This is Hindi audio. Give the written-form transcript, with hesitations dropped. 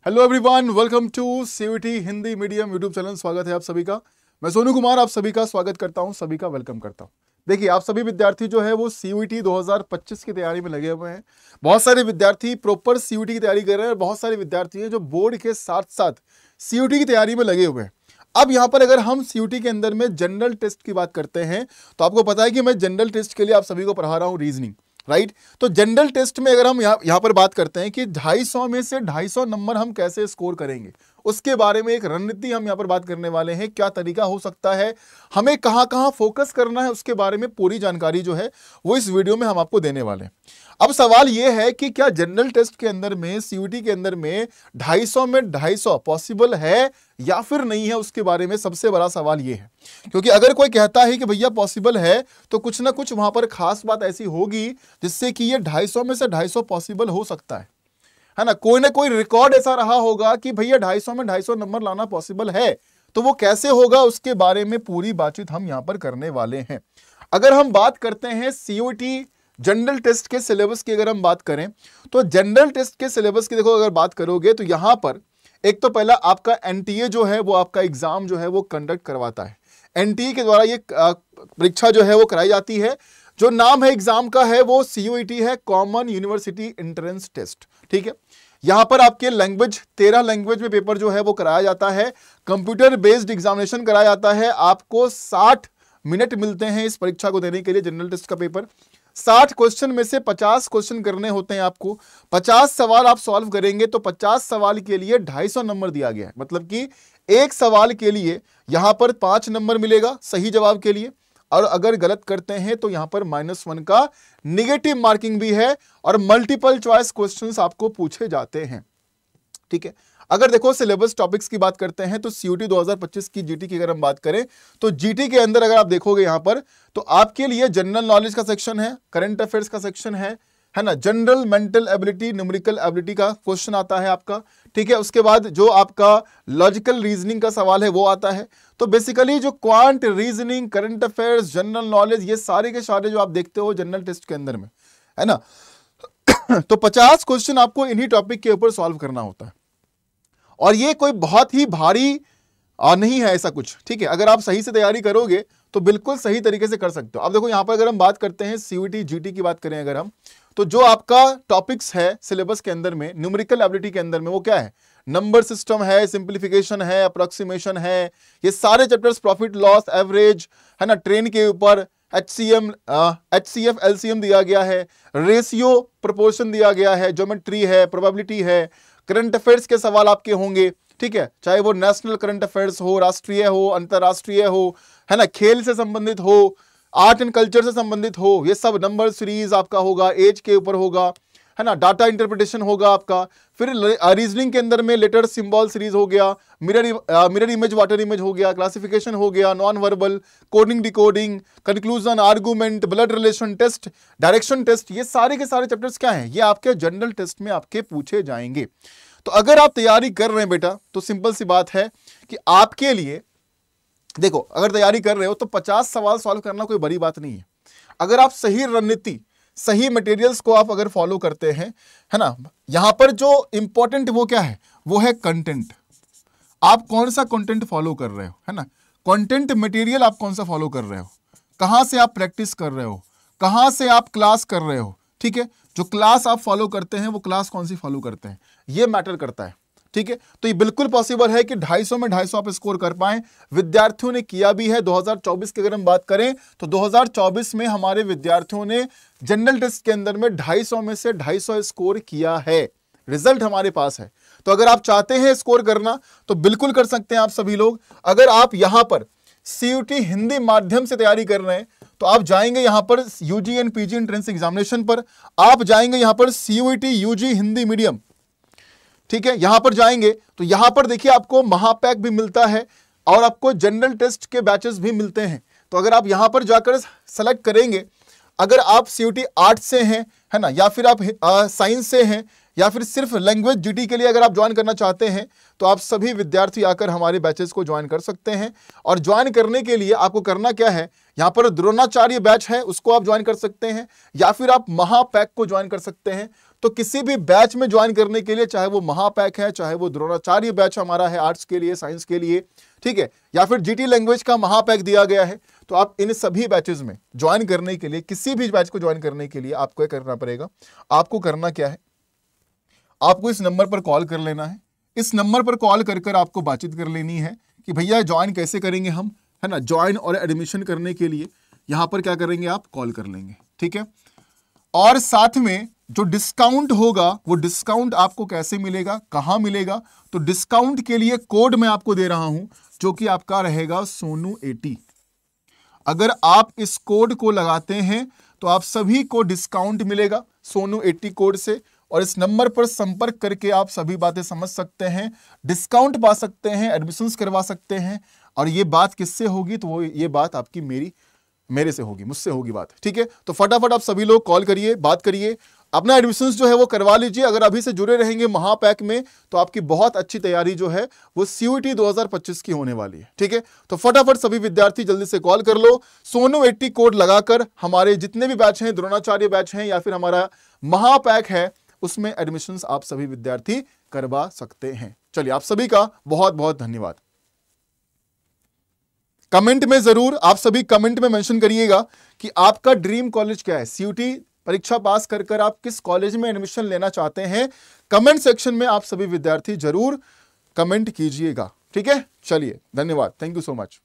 Hello everyone, welcome to CUT Hindi medium YouTube channel. स्वागत है आप सभी का। मैं सोनू कुमार आप सभी का स्वागत करता हूं, सभी का वेलकम करता हूं। देखिए, आप सभी विद्यार्थी जो है वो सीयूटी 2025 की तैयारी में लगे हुए हैं। बहुत सारे विद्यार्थी प्रॉपर सीयूटी की तैयारी कर रहे हैं और बहुत सारे विद्यार्थी हैं जो बोर्ड के साथ साथ सीयूटी की तैयारी में लगे हुए हैं। अब यहाँ पर अगर हम सीयूटी के अंदर में जनरल टेस्ट की बात करते हैं तो आपको पता है कि मैं जनरल टेस्ट के लिए आप सभी को पढ़ा रहा हूँ रीजनिंग, राइट। तो जनरल टेस्ट में अगर हम यहाँ पर बात करते हैं कि 250 में से 250 नंबर हम कैसे स्कोर करेंगे, उसके बारे में एक रणनीति हम यहाँ पर बात करने वाले हैं। क्या तरीका हो सकता है, हमें कहाँ कहाँ फोकस करना है, उसके बारे में पूरी जानकारी जो है वो इस वीडियो में हम आपको देने वाले हैं। अब सवाल ये है कि क्या जनरल टेस्ट के अंदर में, सीयूटी के अंदर में 250 में 250 पॉसिबल है या फिर नहीं है, उसके बारे में सबसे बड़ा सवाल ये है। क्योंकि अगर कोई कहता है कि भैया पॉसिबल है तो कुछ ना कुछ वहां पर खास बात ऐसी होगी जिससे कि ये 250 में से 250 पॉसिबल हो सकता है ना। कोई ना कोई रिकॉर्ड ऐसा रहा होगा कि भैया 250 में 250 नंबर लाना पॉसिबल है, तो वो कैसे होगा उसके बारे में पूरी बातचीत हम यहां पर करने वाले हैं। अगर हम बात करते हैं सीयूटी जनरल टेस्ट के सिलेबस की, अगर हम बात करें तो जनरल टेस्ट के सिलेबस की देखो, अगर बात करोगे तो यहां पर एक तो पहला आपका एनटीए जो है वो आपका एग्जाम जो है वो कंडक्ट करवाता है। एनटीए के द्वारा ये परीक्षा जो है वो कराई जाती है। जो नाम है एग्जाम का है वो सीयूईटी है, कॉमन यूनिवर्सिटी एंट्रेंस टेस्ट, ठीक है। यहां पर आपके लैंग्वेज 13 लैंग्वेज में पेपर जो है वो कराया जाता है। कंप्यूटर बेस्ड एग्जामिनेशन कराया जाता है। आपको 60 मिनट मिलते हैं इस परीक्षा को देने के लिए। जनरल टेस्ट का पेपर 60 क्वेश्चन में से 50 क्वेश्चन करने होते हैं आपको। 50 सवाल आप सॉल्व करेंगे तो 50 सवाल के लिए 250 नंबर दिया गया है। मतलब कि एक सवाल के लिए यहां पर 5 नंबर मिलेगा सही जवाब के लिए, और अगर गलत करते हैं तो यहां पर -1 का निगेटिव मार्किंग भी है और मल्टीपल चॉइस क्वेश्चंस आपको पूछे जाते हैं, ठीक है। अगर देखो सिलेबस टॉपिक्स की बात करते हैं तो सीयूटी 2025 की जीटी की अगर हम बात करें तो जीटी के अंदर अगर आप देखोगे यहां पर तो आपके लिए जनरल नॉलेज का सेक्शन है, करंट अफेयर्स का सेक्शन है ना, general mental ability, numerical ability का क्वेश्चन आता है आपका, ठीक है। उसके बाद जो आपका लॉजिकल रीजनिंग का सवाल है वो आता है। तो बेसिकली जो quant, reasoning, current affairs, general knowledge, ये सारे के सारे जो आप देखते हो जनरल टेस्ट के अंदर में, है ना। तो 50 क्वेश्चन आपको इन्हीं टॉपिक के ऊपर सॉल्व करना होता है और ये कोई बहुत ही भारी नहीं है ऐसा कुछ, ठीक है। अगर आप सही से तैयारी करोगे तो बिल्कुल सही तरीके से कर सकते हो। अब देखो यहां पर अगर हम बात करते हैं सीयूटी जीटी की बात करें अगर हम, तो जो आपका टॉपिक्स है सिलेबस के अंदर में, न्यूमेरिकल एबिलिटी के अंदर में, वो क्या है, नंबर सिस्टम है, सिंप्लीफिकेशन है, अप्रोक्सीमेशन है, ये सारे चैप्टर्स, प्रॉफिट लॉस, एवरेज, है ना, ट्रेन के ऊपर HCM, HCF, LCM दिया गया है, रेशियो प्रोपोर्शन दिया गया है, ज्योमेट्री है, प्रोबेबिलिटी है, करंट अफेयर्स के सवाल आपके होंगे, ठीक है। चाहे वो नेशनल करंट अफेयर्स हो, राष्ट्रीय हो, अंतरराष्ट्रीय हो, है ना, खेल से संबंधित हो, आर्ट एंड कल्चर से संबंधित हो, ये सब नंबर सीरीज आपका होगा, एज के ऊपर होगा, है ना, डाटा इंटरप्रिटेशन होगा आपका। फिर रीजनिंग के अंदर में लेटर सिंबल सीरीज हो गया, मिरर इमेज, वाटर इमेज हो गया, क्लासिफिकेशन हो गया, non verbal, coding, decoding, conclusion, argument, blood relation test, direction test, ये सारे के सारे चैप्टर्स क्या हैं, ये आपके जनरल टेस्ट में आपके पूछे जाएंगे। तो अगर आप तैयारी कर रहे हैं बेटा तो सिंपल सी बात है कि आपके लिए देखो, अगर तैयारी कर रहे हो तो 50 सवाल सॉल्व करना कोई बड़ी बात नहीं है। अगर आप सही रणनीति, सही मटेरियल्स को आप अगर फॉलो करते हैं, है ना, यहां पर जो इंपॉर्टेंट वो क्या है, वो है कंटेंट। आप कौन सा कंटेंट फॉलो कर रहे हो, है ना, कंटेंट मटेरियल आप कौन सा फॉलो कर रहे हो, कहां से आप प्रैक्टिस कर रहे हो, कहां से आप क्लास कर रहे हो, ठीक है। जो क्लास आप फॉलो करते हैं वो क्लास कौन सी फॉलो करते हैं, ये मैटर करता है, ठीक है। तो ये बिल्कुल पॉसिबल है कि 250 में 250 आप स्कोर कर पाएं। विद्यार्थियों ने किया भी है। 2024 की अगर हम बात करें तो 2024 में हमारे विद्यार्थियों ने जनरल टेस्ट के अंदर में 250 में से 250 स्कोर किया है। रिजल्ट हमारे पास है। तो अगर आप चाहते हैं स्कोर करना तो बिल्कुल कर सकते हैं आप सभी लोग। अगर आप यहां पर सीयूटी हिंदी माध्यम से तैयारी कर रहे हैं तो आप जाएंगे यहां पर UG and PG entrance examination पर, आप जाएंगे यहां पर सीयूटी यूजी हिंदी मीडियम, ठीक है। यहां पर जाएंगे तो यहां पर देखिए आपको महापैक भी मिलता है और आपको जनरल टेस्ट के बैचेस भी मिलते हैं। तो अगर आप यहां पर जाकर सेलेक्ट करेंगे, अगर आप सीयूटी आर्ट्स से हैं, है ना, या फिर आप साइंस से हैं, या फिर सिर्फ लैंग्वेज जीटी के लिए अगर आप ज्वाइन करना चाहते हैं तो आप सभी विद्यार्थी आकर हमारे बैचेस को ज्वाइन कर सकते हैं। और ज्वाइन करने के लिए आपको करना क्या है, यहाँ पर द्रोणाचार्य बैच है उसको आप ज्वाइन कर सकते हैं, या फिर आप महापैक को ज्वाइन कर सकते हैं। तो किसी भी बैच में ज्वाइन करने के लिए, चाहे वो महापैक है, चाहे वो द्रोणाचार्य बैच हमारा है आर्ट्स के लिए, साइंस के लिए, ठीक है, या फिर जीटी लैंग्वेज का महापैक दिया गया है, तो आप इन सभी बैचेस में ज्वाइन करने के लिए, किसी भी बैच को ज्वाइन करने के लिए आपको क्या करना पड़ेगा, आपको करना क्या है, आपको इस नंबर पर कॉल कर लेना है। इस नंबर पर कॉल कर आपको बातचीत कर लेनी है कि भैया ज्वाइन कैसे करेंगे हम, है ना। ज्वाइन और एडमिशन करने के लिए यहां पर क्या करेंगे, आप कॉल कर लेंगे, ठीक है। और साथ में जो डिस्काउंट होगा, वो डिस्काउंट आपको कैसे मिलेगा, कहां मिलेगा, तो डिस्काउंट के लिए कोड मैं आपको दे रहा हूं, जो कि आपका रहेगा सोनू 80। अगर आप इस कोड को लगाते हैं तो आप सभी को डिस्काउंट मिलेगा सोनू 80 कोड से, और इस नंबर पर संपर्क करके आप सभी बातें समझ सकते हैं, डिस्काउंट पा सकते हैं, एडमिशंस करवा सकते हैं। और ये बात किससे होगी, तो वो ये बात आपकी मेरे से होगी, मुझसे होगी बात, ठीक है। तो फटाफट आप सभी लोग कॉल करिए, बात करिए, अपना एडमिशंस जो है वो करवा लीजिए। अगर अभी से जुड़े रहेंगे महापैक में तो आपकी बहुत अच्छी तैयारी जो है वो CUET 2025 की होने वाली है, ठीक है। तो फटाफट सभी विद्यार्थी जल्दी से कॉल कर लो, सोनू 80 कोड लगाकर हमारे जितने भी बैच हैं, द्रोणाचार्य बैच हैं या फिर हमारा महापैक है, उसमें एडमिशंस आप सभी विद्यार्थी करवा सकते हैं। चलिए, आप सभी का बहुत बहुत धन्यवाद। कमेंट में जरूर आप सभी कमेंट में मेंशन करिएगा कि आपका ड्रीम कॉलेज क्या है, CUET परीक्षा पास कर आप किस कॉलेज में एडमिशन लेना चाहते हैं। कमेंट सेक्शन में आप सभी विद्यार्थी जरूर कमेंट कीजिएगा, ठीक है। चलिए, धन्यवाद, थैंक यू सो मच।